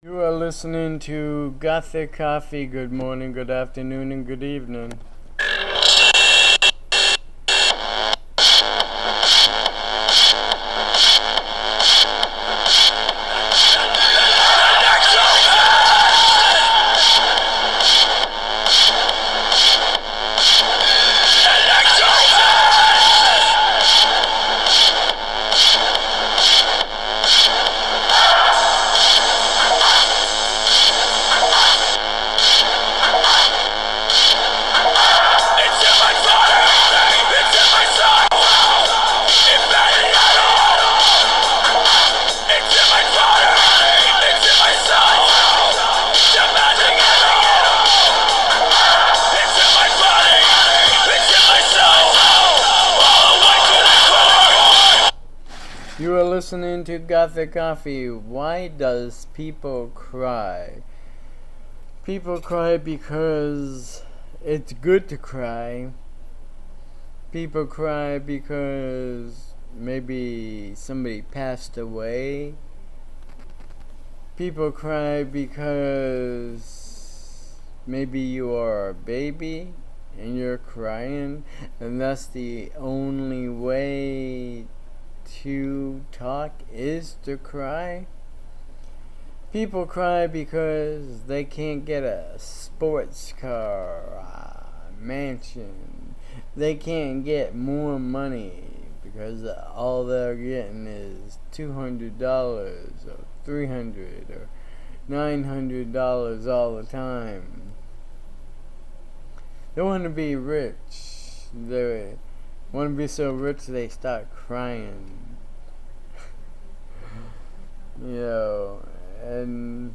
You are listening to Gothic Coffee. Good morning, good afternoon, and good evening. You are listening to Gothic Coffee. Why does people cry? People cry because it's good to cry. People cry because maybe somebody passed away. People cry because maybe you are a baby and you're crying, and that's the only way to talk is to cry. People cry because they can't get a sports car, a mansion. They can't get more money because all they're getting is $200 or $300 or $900 all the time. They want to be rich. They want to be so rich they start crying. And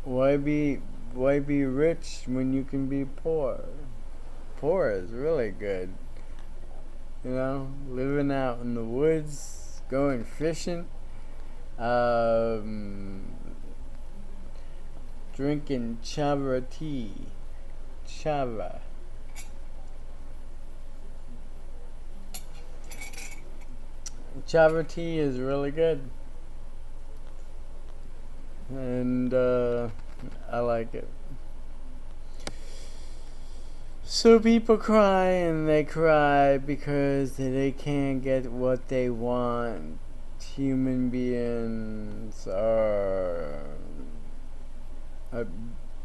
why be rich when you can be poor? Poor is really good. Living out in the woods, going fishing, drinking chava tea. Chava tea is really good, and I like it. So people cry, and they cry because they can't get what they want. Human beings are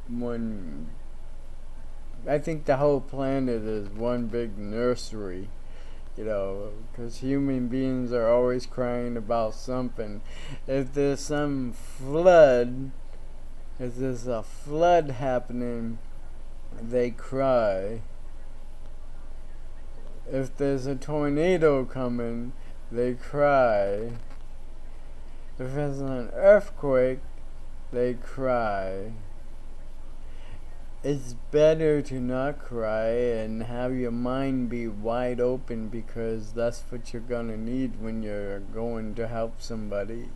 one. I think the whole planet is one big nursery. Because human beings are always crying about something. If there's a flood happening, they cry. If there's a tornado coming, they cry. If there's an earthquake, they cry. It's better to not cry and have your mind be wide open, because that's what you're gonna need when you're going to help somebody.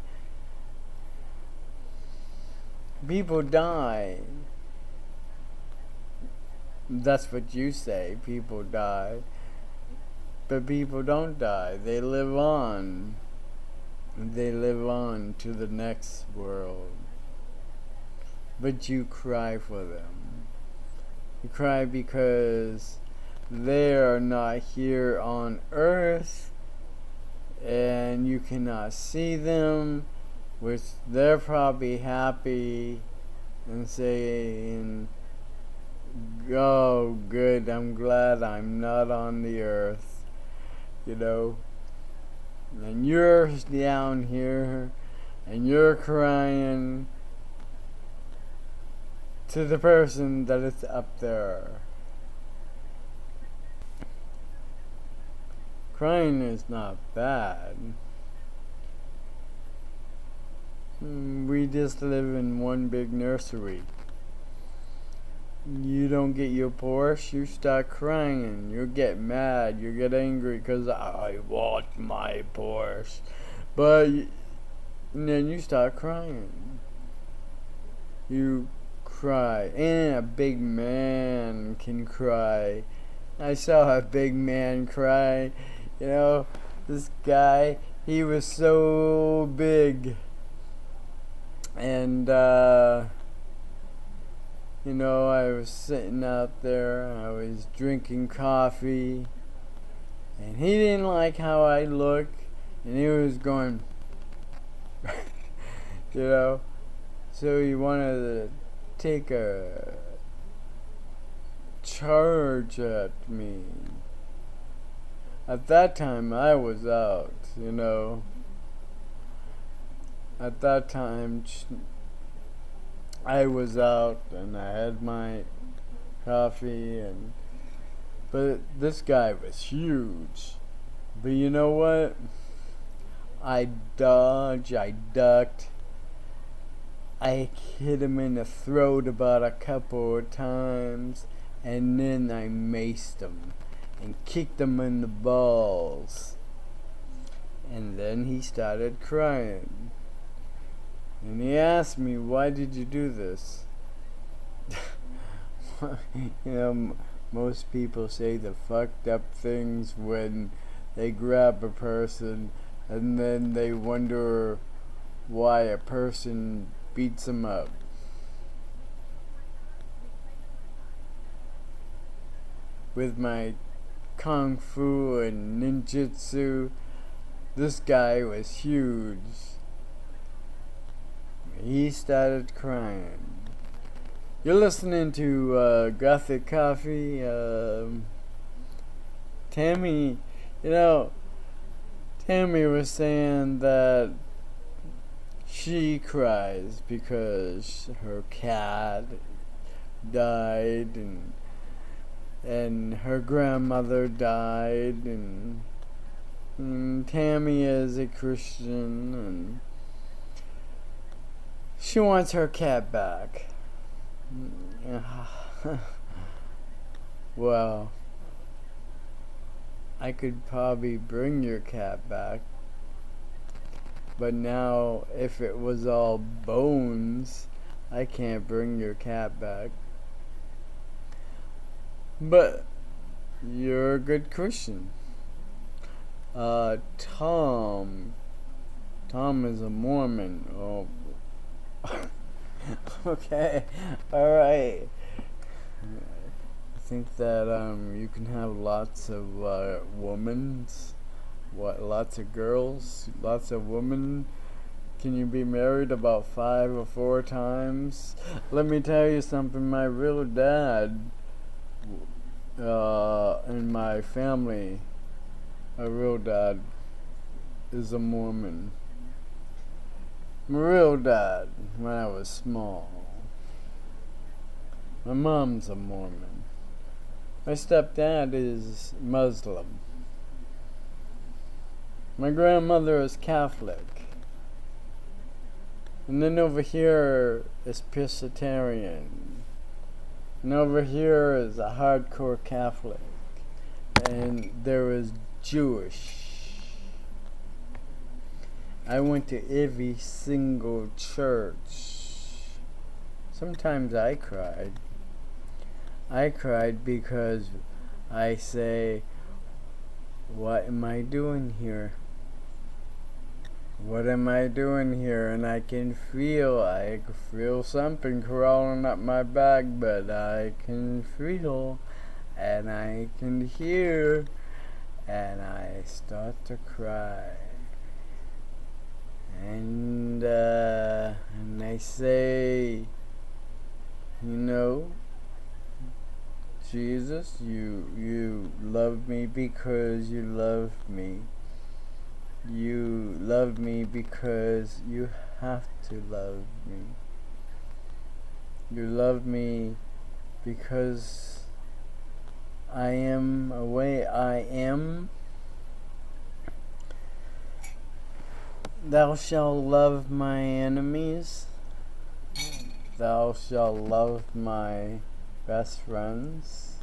People die. That's what you say, people die. But people don't die. They live on. They live on to the next world. But you cry for them. You cry because they are not here on earth and you cannot see them, which they're probably happy and saying, "Oh, good, I'm glad I'm not on the earth," And you're down here and you're crying to the person that is up there. Crying is not bad. We just live in one big nursery. You don't get your Porsche, you start crying. You get mad, you get angry because I want my Porsche. And then you start crying. You cry, and a big man can cry. I saw a big man cry. This guy, he was so big. And, I was sitting out there, I was drinking coffee, and he didn't like how I looked, and he was going, so he wanted to take a charge at me. At that time, I was out, At that time, I was out and I had my coffee, but this guy was huge. But you know what? I dodged, I ducked. I hit him in the throat about a couple of times, and then I maced him and kicked him in the balls. And then he started crying. And he asked me, "Why did you do this?" Most people say the fucked up things when they grab a person and then they wonder why a person beats them up. With my kung fu and ninjutsu, this guy was huge. He started crying. You're listening to Gothic Coffee. Tammy, Tammy was saying that she cries because her cat died and her grandmother died, and Tammy is a Christian and she wants her cat back. Well, I could probably bring your cat back, but now if it was all bones, I can't bring your cat back. But you're a good Christian. Tom is a Mormon. Oh. Okay, alright. I think that you can have lots of lots of girls, lots of women. Can you be married about 5 or 4 times? Let me tell you something, my real dad in my family, my real dad is a Mormon. My real dad, when I was small. My mom's a Mormon. My stepdad is Muslim. My grandmother is Catholic. And then over here is Presbyterian. And over here is a hardcore Catholic. And there is Jewish. I went to every single church. Sometimes I cried. I cried because I say, what am I doing here? What am I doing here? And I can feel something crawling up my back, but I can feel and I can hear, and I start to cry. And I say, Jesus, you love me because you love me. You love me because you have to love me. You love me because I am the way I am. Thou shalt love my enemies. Thou shalt love my best friends.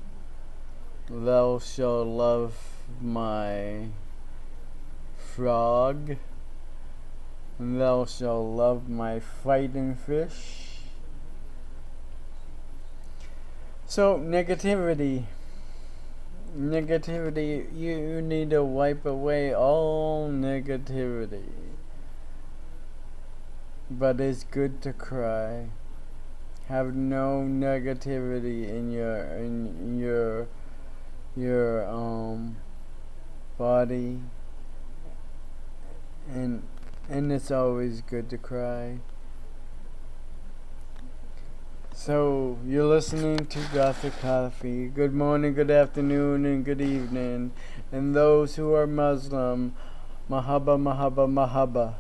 Thou shalt love my frog. Thou shalt love my fighting fish. So negativity Negativity, you need to wipe away all negativity. But it's good to cry. Have no negativity in your body, and it's always good to cry. So, you're listening to Gothic Coffee. Good morning, good afternoon, and good evening. And those who are Muslim, mahaba, mahaba, mahaba.